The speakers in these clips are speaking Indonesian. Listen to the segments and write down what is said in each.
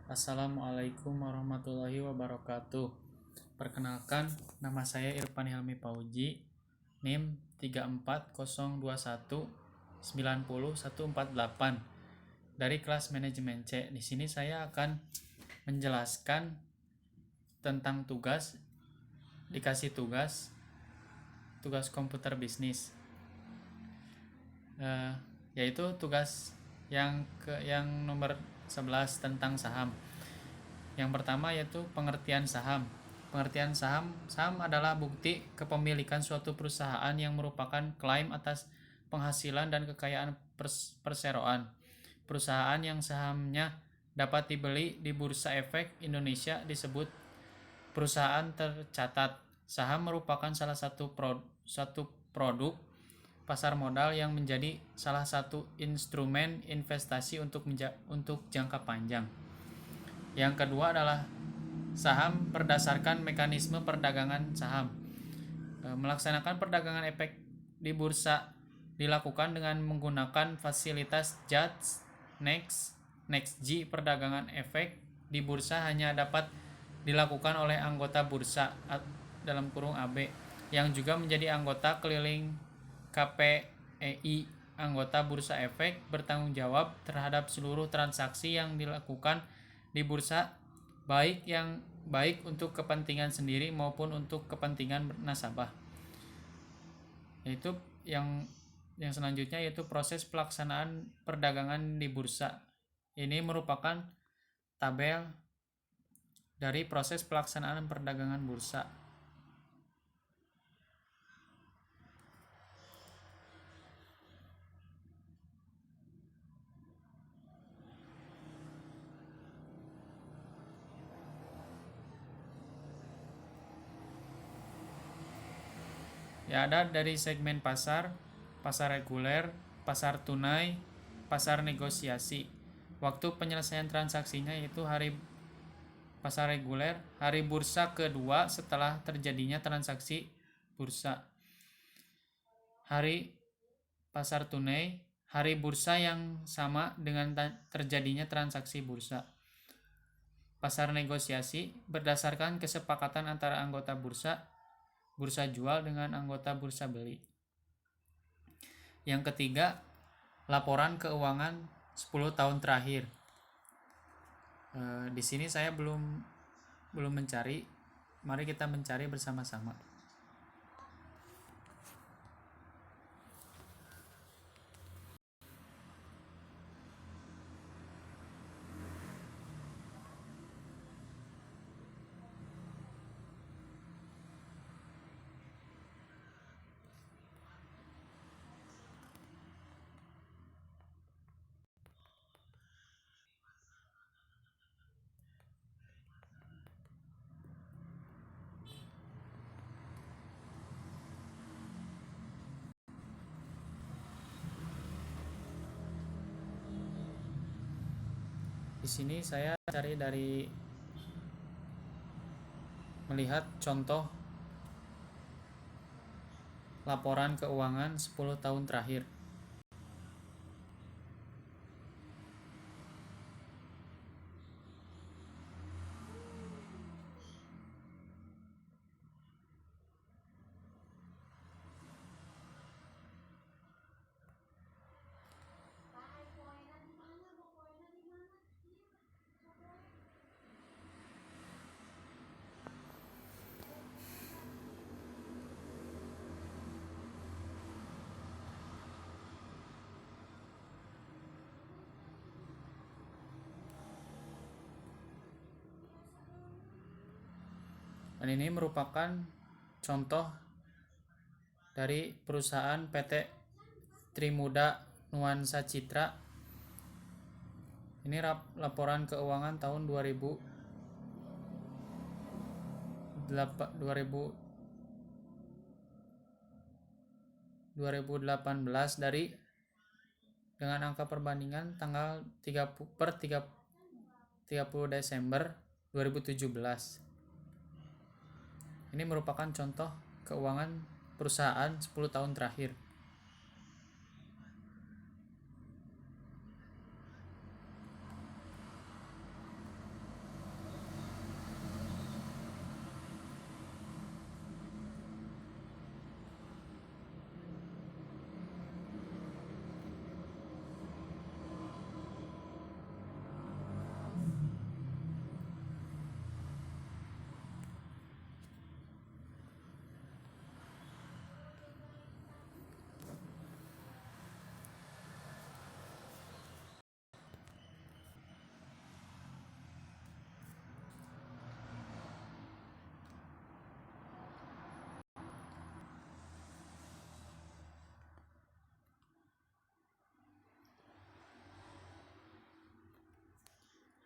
Assalamualaikum warahmatullahi wabarakatuh. Perkenalkan, nama saya Irfan Helmi Pauji, NIM 34021900148 dari kelas manajemen C. Di sini saya akan menjelaskan tentang dikasih tugas komputer bisnis, yaitu tugas yang nomor 11 tentang saham. Yang pertama yaitu pengertian saham. Pengertian saham adalah bukti kepemilikan suatu perusahaan yang merupakan klaim atas penghasilan dan kekayaan perseroan. Perusahaan yang sahamnya dapat dibeli di Bursa Efek Indonesia disebut perusahaan tercatat. Saham merupakan salah satu produk pasar modal yang menjadi salah satu instrumen investasi untuk jangka panjang. Yang kedua adalah saham berdasarkan mekanisme perdagangan saham. Melaksanakan perdagangan efek di bursa dilakukan dengan menggunakan fasilitas JATS, NEXG. Perdagangan efek di bursa hanya dapat dilakukan oleh anggota bursa (AB) yang juga menjadi anggota keliling KPEI. Anggota bursa efek bertanggung jawab terhadap seluruh transaksi yang dilakukan di bursa, baik untuk kepentingan sendiri maupun untuk kepentingan nasabah. Yaitu yang selanjutnya yaitu proses pelaksanaan perdagangan di bursa. Ini merupakan tabel dari proses pelaksanaan perdagangan bursa. Ya, ada dari segmen pasar reguler, pasar tunai, pasar negosiasi. Waktu penyelesaian transaksinya yaitu hari pasar reguler, hari bursa kedua setelah terjadinya transaksi bursa. Hari pasar tunai, hari bursa yang sama dengan terjadinya transaksi bursa. Pasar negosiasi berdasarkan kesepakatan antara anggota bursa jual dengan anggota bursa beli. Yang ketiga, laporan keuangan 10 tahun terakhir. Di sini saya belum mencari. Mari kita mencari bersama-sama. Di sini saya cari dari melihat contoh laporan keuangan 10 tahun terakhir. Dan ini merupakan contoh dari perusahaan PT Trimuda Nuansa Citra. Ini laporan keuangan tahun 2018 dengan angka perbandingan tanggal 30 Desember 2017. Ini merupakan contoh keuangan perusahaan 10 tahun terakhir.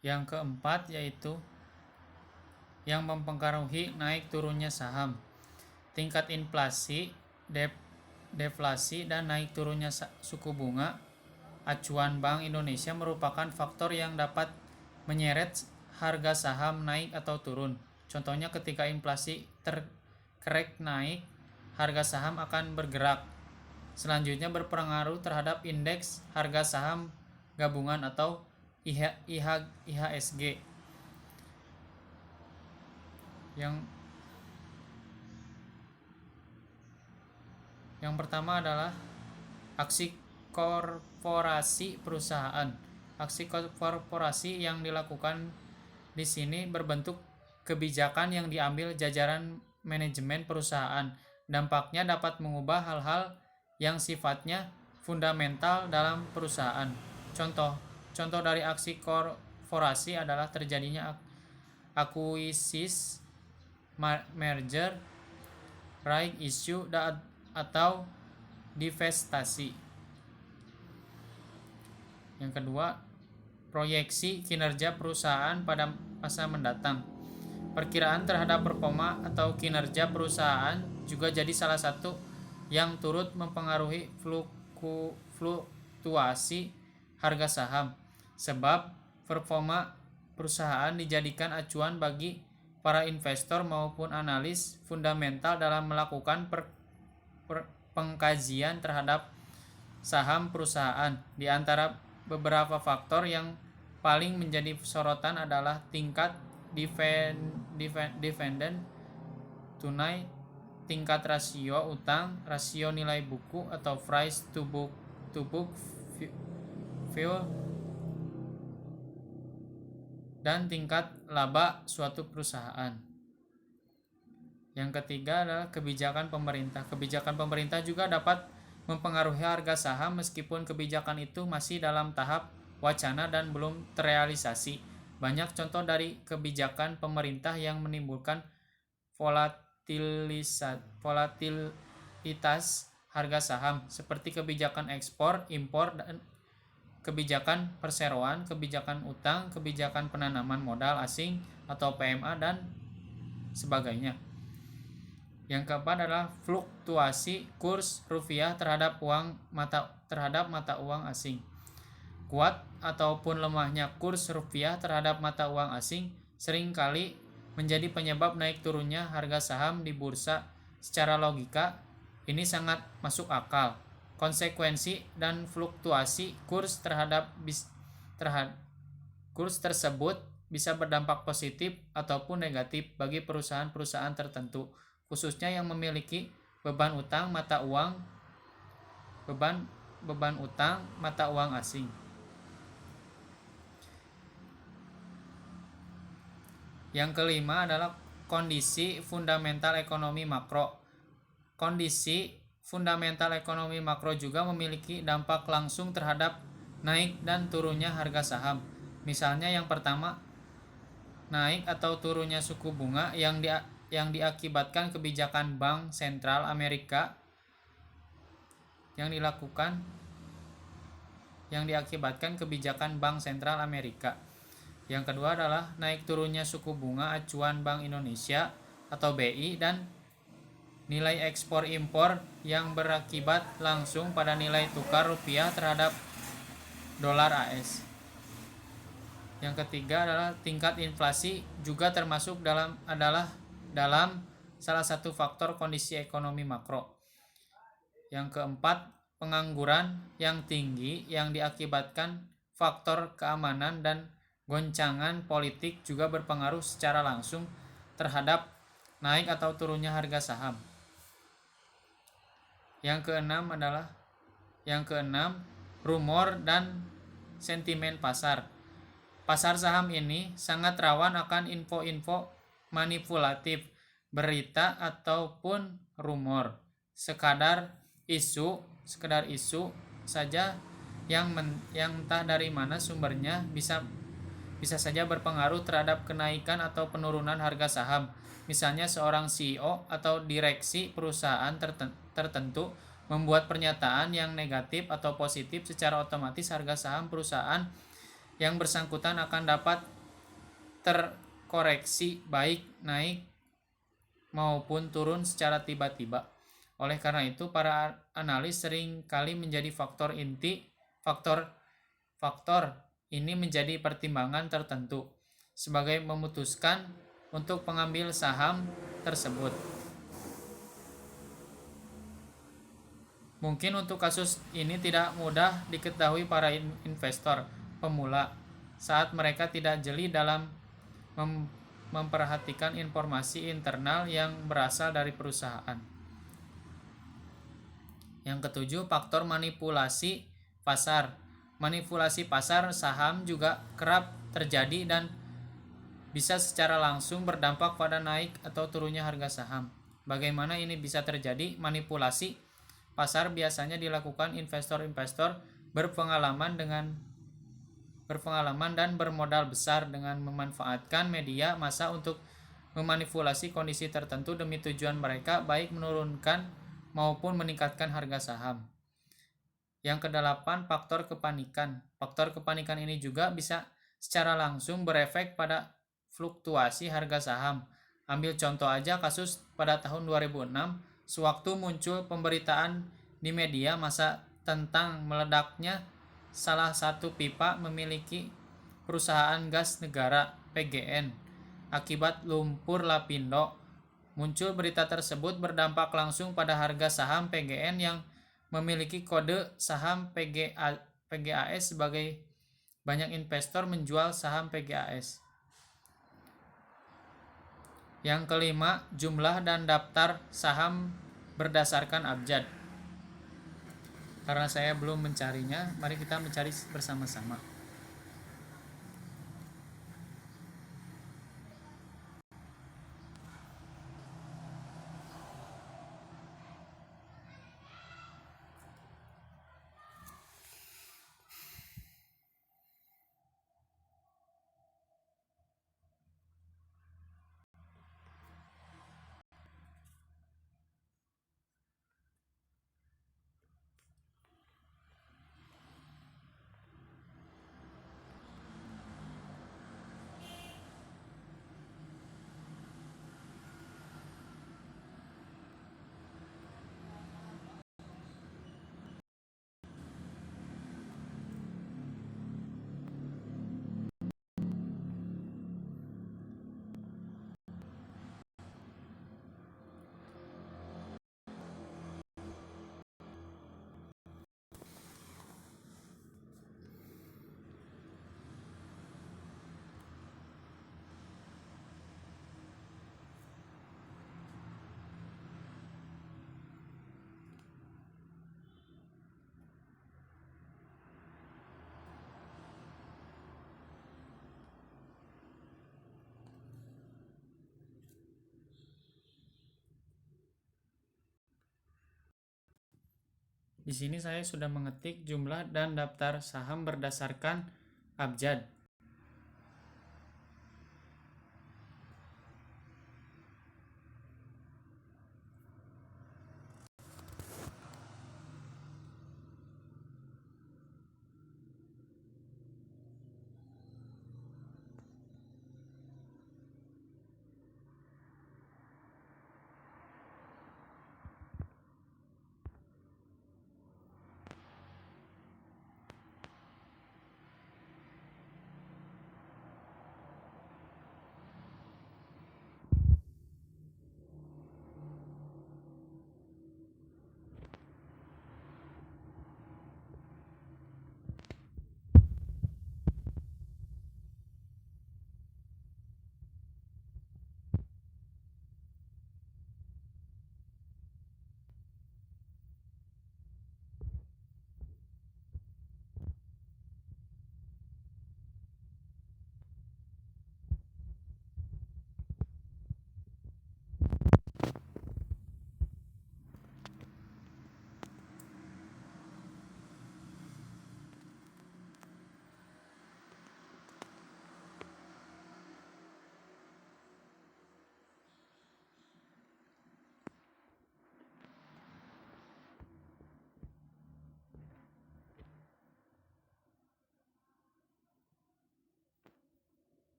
Yang keempat yaitu yang mempengaruhi naik turunnya saham. Tingkat inflasi, deflasi, dan naik turunnya suku bunga acuan Bank Indonesia merupakan faktor yang dapat menyeret harga saham naik atau turun. Contohnya ketika inflasi terkerek naik, harga saham akan bergerak. Selanjutnya berpengaruh terhadap indeks harga saham gabungan atau IHSG. Yang pertama adalah aksi korporasi perusahaan. Aksi korporasi yang dilakukan di sini berbentuk kebijakan yang diambil jajaran manajemen perusahaan. Dampaknya dapat mengubah hal-hal yang sifatnya fundamental dalam perusahaan. Contoh dari aksi korporasi adalah terjadinya akuisisi, merger, right issue, atau divestasi. Yang kedua, proyeksi kinerja perusahaan pada masa mendatang. Perkiraan terhadap performa atau kinerja perusahaan juga jadi salah satu yang turut mempengaruhi fluktuasi harga saham, sebab performa perusahaan dijadikan acuan bagi para investor maupun analis fundamental dalam melakukan pengkajian terhadap saham perusahaan. Di antara beberapa faktor yang paling menjadi sorotan adalah tingkat dividen tunai, tingkat rasio utang, rasio nilai buku atau price to book value, dan tingkat laba suatu perusahaan. Yang ketiga adalah kebijakan pemerintah. Kebijakan pemerintah juga dapat mempengaruhi harga saham meskipun kebijakan itu masih dalam tahap wacana dan belum terrealisasi. Banyak contoh dari kebijakan pemerintah yang menimbulkan volatilitas harga saham, seperti kebijakan ekspor, impor, dan kebijakan perseroan, kebijakan utang, kebijakan penanaman modal asing atau PMA, dan sebagainya. Yang keempat adalah fluktuasi kurs rupiah terhadap mata uang asing. Kuat ataupun lemahnya kurs rupiah terhadap mata uang asing seringkali menjadi penyebab naik turunnya harga saham di bursa. Secara logika, ini sangat masuk akal. Konsekuensi dan fluktuasi kurs kurs tersebut bisa berdampak positif ataupun negatif bagi perusahaan-perusahaan tertentu, khususnya yang memiliki beban utang mata uang asing. Yang kelima adalah kondisi fundamental ekonomi makro. Kondisi fundamental ekonomi makro juga memiliki dampak langsung terhadap naik dan turunnya harga saham. Misalnya yang pertama, naik atau turunnya suku bunga yang diakibatkan kebijakan Bank Sentral Amerika yang diakibatkan kebijakan Bank Sentral Amerika. Yang kedua adalah naik turunnya suku bunga acuan Bank Indonesia atau BI dan nilai ekspor impor yang berakibat langsung pada nilai tukar rupiah terhadap dolar AS. Yang ketiga adalah tingkat inflasi juga termasuk dalam salah satu faktor kondisi ekonomi makro. Yang keempat, pengangguran yang tinggi yang diakibatkan faktor keamanan dan goncangan politik juga berpengaruh secara langsung terhadap naik atau turunnya harga saham. Yang keenam, rumor dan sentimen pasar. Pasar saham ini sangat rawan akan info-info manipulatif, berita ataupun rumor. Sekadar isu saja yang entah dari mana sumbernya bisa saja berpengaruh terhadap kenaikan atau penurunan harga saham. Misalnya seorang CEO atau direksi perusahaan tertentu membuat pernyataan yang negatif atau positif, secara otomatis harga saham perusahaan yang bersangkutan akan dapat terkoreksi baik naik maupun turun secara tiba-tiba. Oleh karena itu, para analis sering kali menjadi faktor inti, faktor ini menjadi pertimbangan tertentu sebagai memutuskan untuk pengambil saham tersebut. Mungkin untuk kasus ini tidak mudah diketahui para investor pemula saat mereka tidak jeli dalam memperhatikan informasi internal yang berasal dari perusahaan. Yang ketujuh, faktor manipulasi pasar. Manipulasi pasar saham juga kerap terjadi dan bisa secara langsung berdampak pada naik atau turunnya harga saham. Bagaimana ini bisa terjadi? Manipulasi pasar biasanya dilakukan investor-investor berpengalaman dan bermodal besar dengan memanfaatkan media massa untuk memanipulasi kondisi tertentu demi tujuan mereka, baik menurunkan maupun meningkatkan harga saham. Yang kedelapan, faktor kepanikan. Faktor kepanikan ini juga bisa secara langsung berefek pada fluktuasi harga saham. Ambil contoh aja kasus pada tahun 2006, sewaktu muncul pemberitaan di media massa tentang meledaknya salah satu pipa memiliki perusahaan gas negara PGN akibat lumpur Lapindo. Muncul berita tersebut berdampak langsung pada harga saham PGN yang memiliki kode saham PGAS sebagai banyak investor menjual saham PGAS. Yang kelima, jumlah dan daftar saham berdasarkan abjad. Karena saya belum mencarinya, mari kita mencari bersama-sama. Di sini saya sudah mengetik jumlah dan daftar saham berdasarkan abjad.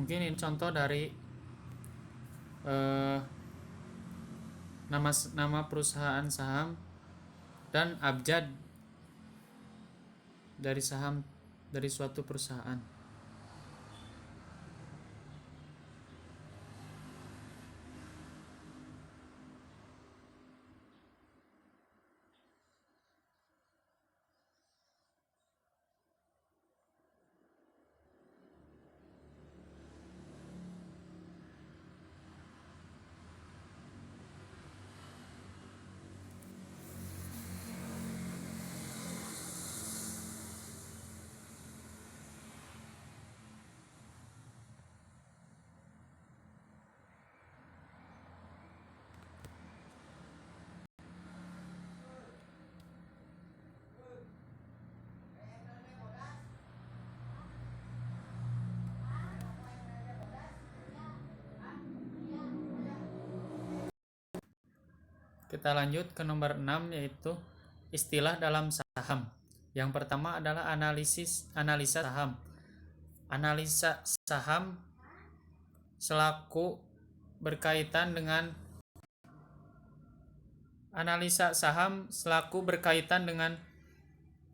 Mungkin ini contoh dari nama perusahaan saham dan abjad dari saham dari suatu perusahaan. Kita lanjut ke nomor 6, yaitu istilah dalam saham. Yang pertama adalah analisa saham. Analisa saham selaku berkaitan dengan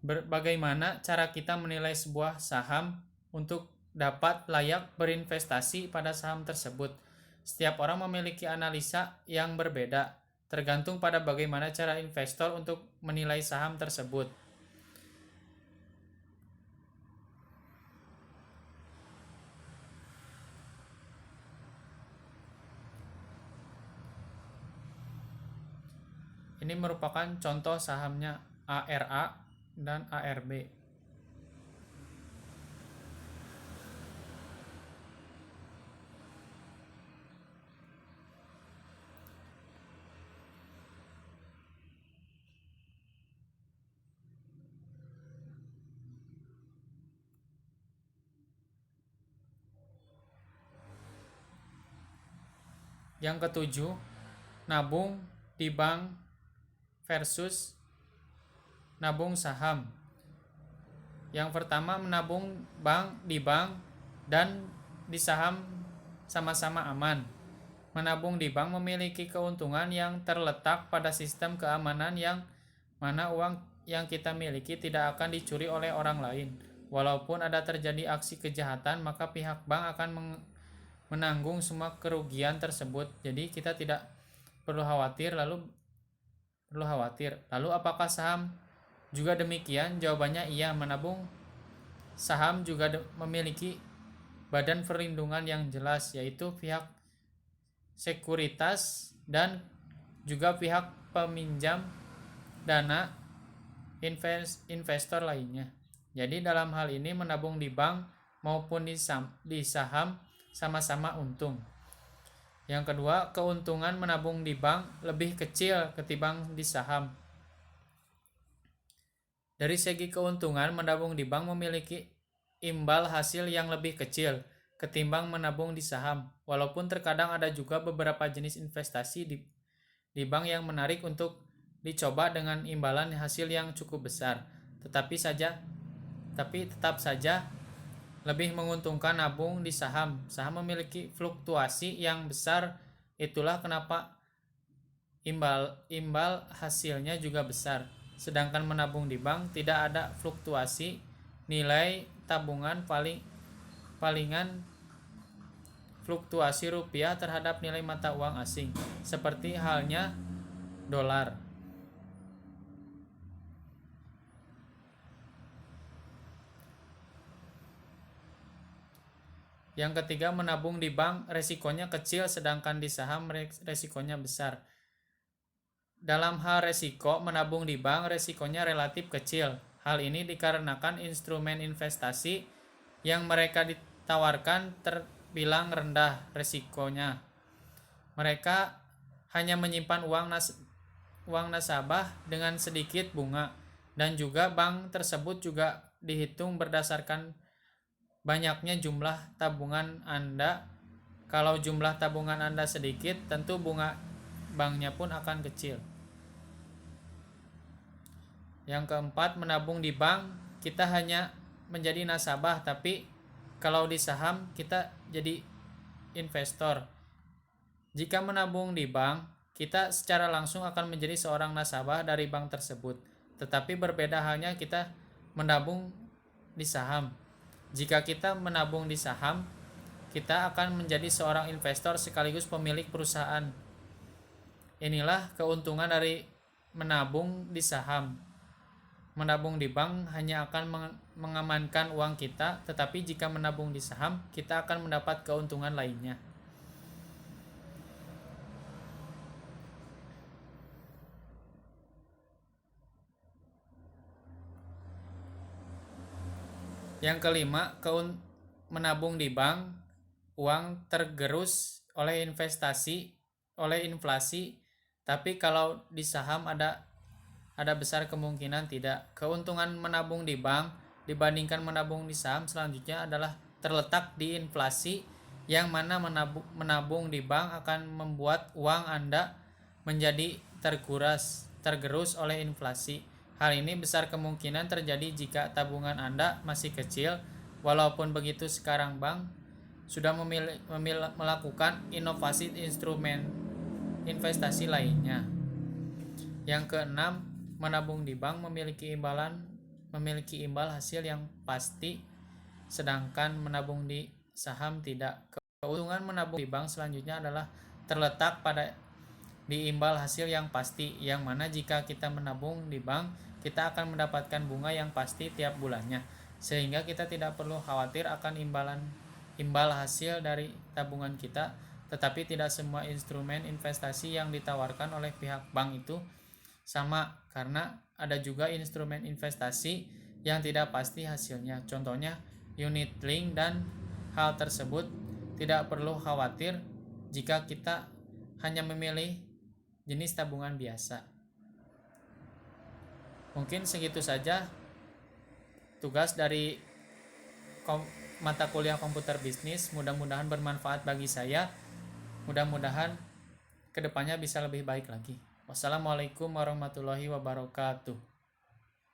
bagaimana cara kita menilai sebuah saham untuk dapat layak berinvestasi pada saham tersebut. Setiap orang memiliki analisa yang berbeda, tergantung pada bagaimana cara investor untuk menilai saham tersebut. Ini merupakan contoh sahamnya ARA dan ARB. Yang ketujuh, nabung di bank versus nabung saham. Yang pertama, menabung di bank dan di saham sama-sama aman. Menabung di bank memiliki keuntungan yang terletak pada sistem keamanan yang mana uang yang kita miliki tidak akan dicuri oleh orang lain. Walaupun ada terjadi aksi kejahatan, maka pihak bank akan menanggung semua kerugian tersebut. Jadi kita tidak perlu khawatir. Lalu apakah saham juga demikian? Jawabannya iya. Menabung saham juga memiliki badan perlindungan yang jelas, yaitu pihak sekuritas dan juga pihak peminjam dana investor lainnya. Jadi dalam hal ini menabung di bank maupun di saham sama-sama untung. Yang kedua, keuntungan menabung di bank lebih kecil ketimbang di saham. Dari segi keuntungan, menabung di bank memiliki imbal hasil yang lebih kecil ketimbang menabung di saham. Walaupun terkadang ada juga beberapa jenis investasi di bank yang menarik untuk dicoba dengan imbalan hasil yang cukup besar. Tetapi tetap saja lebih menguntungkan nabung di saham. Saham memiliki fluktuasi yang besar, itulah kenapa imbal hasilnya juga besar. Sedangkan menabung di bank tidak ada fluktuasi, nilai tabungan palingan fluktuasi rupiah terhadap nilai mata uang asing, seperti halnya dolar. Yang ketiga, menabung di bank resikonya kecil, sedangkan di saham resikonya besar. Dalam hal resiko, menabung di bank resikonya relatif kecil. Hal ini dikarenakan instrumen investasi yang mereka ditawarkan terbilang rendah resikonya. Mereka hanya menyimpan uang nasabah dengan sedikit bunga, dan juga bank tersebut juga dihitung berdasarkan banyaknya jumlah tabungan Anda. Kalau jumlah tabungan Anda sedikit, tentu bunga banknya pun akan kecil. Yang keempat, menabung di bank kita hanya menjadi nasabah, tapi kalau di saham kita jadi investor. Jika menabung di bank, kita secara langsung akan menjadi seorang nasabah dari bank tersebut. Tetapi berbeda halnya kita menabung di saham. Jika kita menabung di saham, kita akan menjadi seorang investor sekaligus pemilik perusahaan. Inilah keuntungan dari menabung di saham. Menabung di bank hanya akan mengamankan uang kita, tetapi jika menabung di saham, kita akan mendapat keuntungan lainnya. Yang kelima, menabung di bank, uang tergerus oleh inflasi, tapi kalau di saham ada besar kemungkinan tidak. Keuntungan menabung di bank dibandingkan menabung di saham selanjutnya adalah terletak di inflasi, yang mana menabung di bank akan membuat uang Anda menjadi tergerus oleh inflasi. Hal ini besar kemungkinan terjadi jika tabungan Anda masih kecil. Walaupun begitu, sekarang bank sudah melakukan inovasi instrumen investasi lainnya. Yang keenam, menabung di bank memiliki imbal hasil yang pasti, sedangkan menabung di saham tidak. Keuntungan menabung di bank selanjutnya adalah terletak di imbal hasil yang pasti, yang mana jika kita menabung di bank, kita akan mendapatkan bunga yang pasti tiap bulannya, sehingga kita tidak perlu khawatir akan imbal hasil dari tabungan kita. Tetapi tidak semua instrumen investasi yang ditawarkan oleh pihak bank itu sama, karena ada juga instrumen investasi yang tidak pasti hasilnya. Contohnya unit link, dan hal tersebut tidak perlu khawatir jika kita hanya memilih jenis tabungan biasa. Mungkin segitu saja tugas dari mata kuliah komputer bisnis. Mudah-mudahan bermanfaat bagi saya. Mudah-mudahan kedepannya bisa lebih baik lagi. Wassalamualaikum warahmatullahi wabarakatuh.